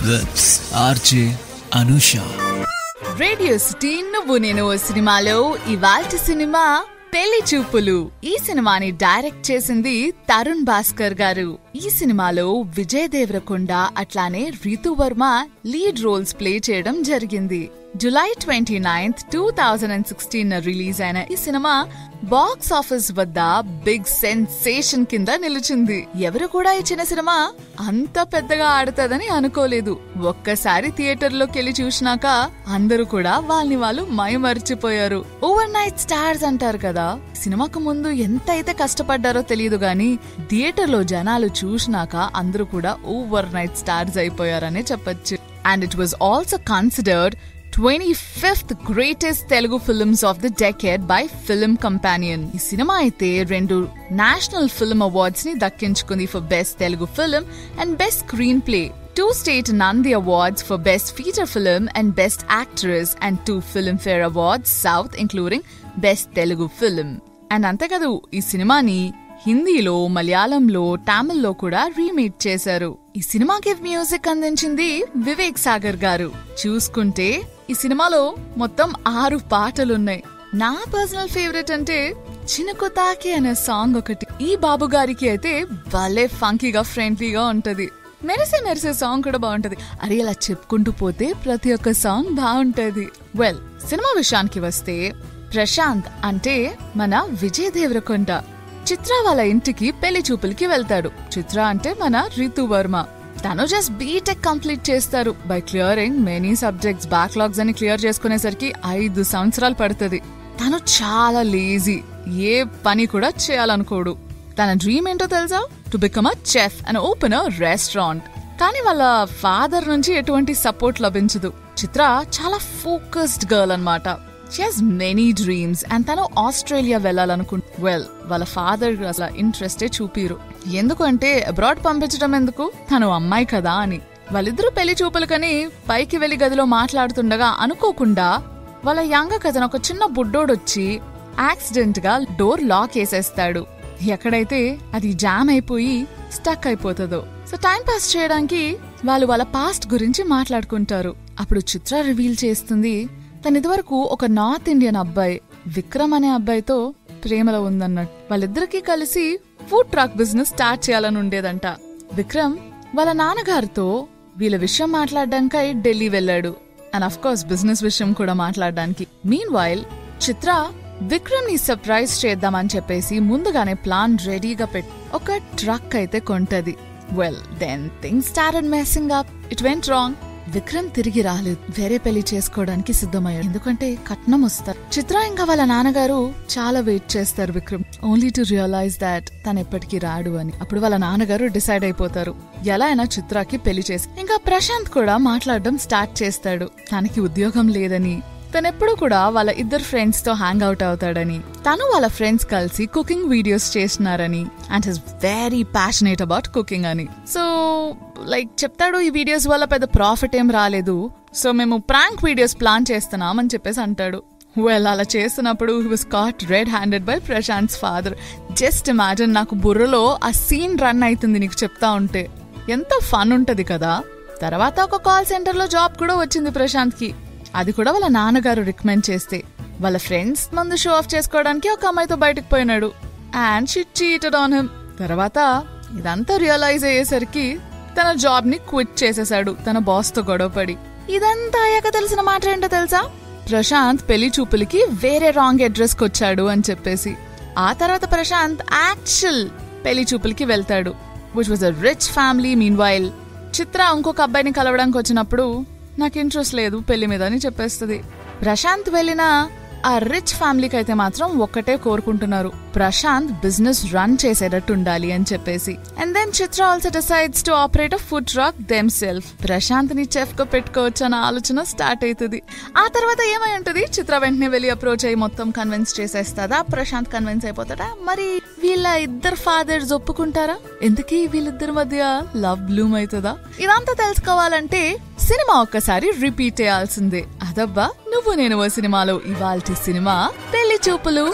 with RJ Anusha. Radio city నువ్వు నేను సినిమాలో ఇవాల్టి సినిమా పెళ్లి చూపులు. ఈ సినిమాని డైరెక్ట్ చేసింది తరుణ్ భాస్కర్ గారు. ఈ సినిమాలో విజయ్ దేవరకొండ అట్లానే Ritu Varma lead roles play చేయడం జరిగింది. జూలై 29, 2016 రిలీజ్ అయిన ఈ సినిమా బాక్స్ ఆఫీస్ వద్ద బిగ్ సెన్సేషన్ కింద నిలిచింది. ఎవరు కూడా ఈ చిన్న సినిమా అంత పెద్దగా ఆడుతుందని అనుకోలేదు. ఒక్కసారి థియేటర్ లోకి వెళ్ళి చూసినాక అందరూ కూడా వాళ్ళని వాళ్ళు మైమరిచిపోయారు. ఓవర్ నైట్ స్టార్స్ అంటారు కదా, సినిమాకు ముందు ఎంత అయితే కష్టపడ్డారో తెలియదు గాని థియేటర్ లో జనాలు చూసినాక అందరూ కూడా ఓవర్ నైట్ స్టార్స్ అయిపోయారనే చెప్పొచ్చు. And it was also considered 25th greatest Telugu films of the decade by Film Companion. ఈ సినిమా అయితే 2 నేషనల్ ఫిల్మ్ అవార్డ్స్ ని దక్కించుకుంది for Best Telugu Film and Best Screenplay, 2 State Nandi Awards for Best Feature Film and Best Actress, and 2 Filmfare Awards South including Best Telugu Film. And అంతేకాదు, ఈ సినిమాని హిందీలో, మలయాళంలో, తమిళ్లో కూడా రీమేక్ చేశారు. ఈ సినిమాకి మ్యూజిక్ అందించింది వివేక్ సాగర్ గారు. చూసుకుంటే ఈ సినిమాలో మొత్తం 6 పాటలున్నాయి. నా పర్సనల్ ఫేవరెట్ అంటే చినుకుతాకి అనే సాంగ్ ఒకటి. ఈ బాబు గారికి అయితే భలే ఫంకీగా ఫ్రెండ్లీగా ఉంటది. మెరిసే మెరిసే సాంగ్ కూడా బాగుంటది. అరే ఇలా చెప్పుకుంటూ పోతే ప్రతి ఒక్క సాంగ్ బాగుంటది. వెల్, సినిమా విషయానికి వస్తే ప్రశాంత్ అంటే మన విజయ్ దేవరకొండ చిత్ర వాళ్ళ ఇంటికి పెళ్లి చూపులకి వెళ్తాడు. చిత్ర అంటే మన రీతు వర్మ. తను జస్ట్ బీటెక్ కంప్లీట్ చేస్తారు by clearing many subjects. Backlogs అని క్లియర్ చేసుకునేసరికి 5 సంవత్సరాలు పడుతుంది. తను చాలా లేజీ, ఏ పని కూడా చేయాలనుకోడు. తన డ్రీమ్ ఏంటో తెలుసా? To become a chef and open a restaurant. కానీ వాళ్ళ ఫాదర్ నుంచి ఎటువంటి సపోర్ట్ లభించదు. చిత్ర చాలా ఫోకస్డ్ గర్ల్ అన్నమాట. She has many dreams and తను ఆస్ట్రేలియా వెళ్ళాలనుకుంటు. వెల్, వాళ్ళ ఫాదర్ అసలు ఇంట్రెస్టే చూపిరు. ఎందుకంటే అబ్రాడ్ పంపించడం ఎందుకు, తను అమ్మాయి కదా అని. వాళ్ళిద్దరూ పెళ్లి చూపులకని పైకి వెళ్లి గదిలో మాట్లాడుతుండగా అనుకోకుండా వాళ్ళ యంగ్ కజిన్ ఒక చిన్న బుడ్డోడొచ్చి యాక్సిడెంట్ గా డోర్ లాక్ వేసేస్తాడు. ఎక్కడైతే అది జామ్ అయిపోయి స్టక్ అయిపోతుందో. సో టైం పాస్ చేయడానికి వాళ్ళు వాళ్ళ పాస్ట్ గురించి మాట్లాడుకుంటారు. అప్పుడు చిత్ర రివీల్ చేస్తుంది తను ఇదివరకు ఒక నార్త్ ఇండియన్ అబ్బాయి విక్రమ్ అనే అబ్బాయితో ప్రేమలో ఉందన్నట్టు. వాళ్ళిద్దరికీ కలిసి ఫుడ్ ట్రక్ బిజినెస్ స్టార్ట్ చేయాలని ఉండేదంట. విక్రమ్ వాళ్ళ నాన్నగారితో వీళ్ళ విషయం మాట్లాడడానికై ఢిల్లీ వెళ్ళాడు. అండ్ అఫ్ కోర్స్ బిజినెస్ విషయం కూడా మాట్లాడడానికి. మీన్ వైల్ చిత్ర విక్రమ్ ని సర్ప్రైజ్ చేద్దామని చెప్పేసి ముందుగానే ప్లాన్ రెడీగా పెట్టి ఒక ట్రక్ అయితే కొంటది. Well, then things started messing up. It went wrong. Vikram తిరిగి రాలేదు. వేరే పెళ్లి చేసుకోవడానికి సిద్ధమయ్యాడు. ఎందుకంటే కట్నం వస్తారు. చిత్ర ఇంకా వాళ్ళ నాన్నగారు చాలా వెయిట్ చేస్తారు Vikram, only to realise that తను ఎప్పటికీ రాడు అని. అప్పుడు వాళ్ళ నాన్నగారు డిసైడ్ అయిపోతారు ఎలా అయినా చిత్రకి పెళ్లి చేసి. ఇంకా ప్రశాంత్ కూడా మాట్లాడడం స్టార్ట్ చేస్తాడు. తనకి ఉద్యోగం లేదని, తనెప్పుడు కూడా వాళ్ళ ఇద్దరు ఫ్రెండ్స్ తో హ్యాంగ్ అవుట్ అవుతాడని, తను వాళ్ళ ఫ్రెండ్స్ కలిసి కుకింగ్ వీడియోస్ చేస్తున్నారని, and his very passionate about cooking అని. సో లైక్ చెప్తాడు, ఈ వీడియోస్ వల్ల పెద్ద ప్రాఫిట్ ఏం రాలేదు, సో మేము ప్రాంక్ వీడియోస్ ప్లాన్ చేస్తున్నాం అని చెప్పేసి అంటాడు. వెల్, అలా చేస్తున్నప్పుడు he was caught red handed by Prashant's father. Just imagine, నాకు బుర్రలో ఆ సీన్ రన్ అవుతుంది నీకు చెప్తా ఉంటే. ఎంత ఫన్ ఉంటది కదా. తర్వాత ఒక కాల్ సెంటర్ లో జాబ్ కూడా వచ్చింది ప్రశాంత్ కి. అది కూడా వాళ్ళ నాన్నగారు రికమెండ్ చేస్తే. వాళ్ళ ఫ్రెండ్స్ ముందు షో ఆఫ్ చేసుకోవడానికి ఒక అమ్మాయితో బయటకు పోయినాడు. And she cheated on him. తర్వాత ఇదంతా రియలైజ్ అయ్యేసరికి తన జాబ్ ని క్విట్ చేసేసాడు తన బాస్ తో గొడవపడి. ఇదంతా అయ్యాక తెలిసిన మాట ఏంటో తెలుసా? ప్రశాంత్ పెళ్లి చూపులకి వేరే రాంగ్ అడ్రస్ కి వచ్చాడు అని చెప్పేసి. ఆ తర్వాత ప్రశాంత్ యాక్చువల్ పెళ్లి చూపులకి వెళ్తాడు, which was a rich family. Meanwhile Chitra ఇంకొక అబ్బాయిని కలవడానికి వచ్చినప్పుడు నాకు ఇంట్రెస్ట్ లేదు పెళ్లి మీద అని చెప్పేస్తుంది. ప్రశాంత్ వెళ్ళిన ఆ రిచ్ ఫ్యామిలీకి అయితే మాత్రం ఒక్కటే కోరుకుంటున్నారు, ప్రశాంత్ బిజినెస్ రన్ చేసేటట్టు ఉండాలి అని చెప్పేసి. And then Chitra also decides to operate a food truck them self. Prashanth ని చెఫ్ గా పెట్టుకోవచ్చు అన్న ఆలోచన స్టార్ట్ అవుతుంది. ఆ తర్వాత ఏమై ఉంటది, చిత్ర వెంటనే వెళ్ళి అప్రోచ్ అయ్యి మొత్తం కన్విన్స్ చేసేస్తుందా? ప్రశాంత్ కన్విన్స్ అయిపోతాడా? మరి వీళ్ళ ఇద్దరు ఫాదర్స్ ఒప్పుకుంటారా? ఎందుకీ వీళ్ళిద్దరి మధ్య లవ్ బ్లూమ్ అవుతుందా? ఇదంతా తెలుసుకోవాలంటే సినిమా ఒక్కసారి రిపీట్ చేయాల్సిందే. అదబ్బా నువ్వు నేను సినిమాలో ఇవాల్టి సినిమా పెళ్లి చూపులు.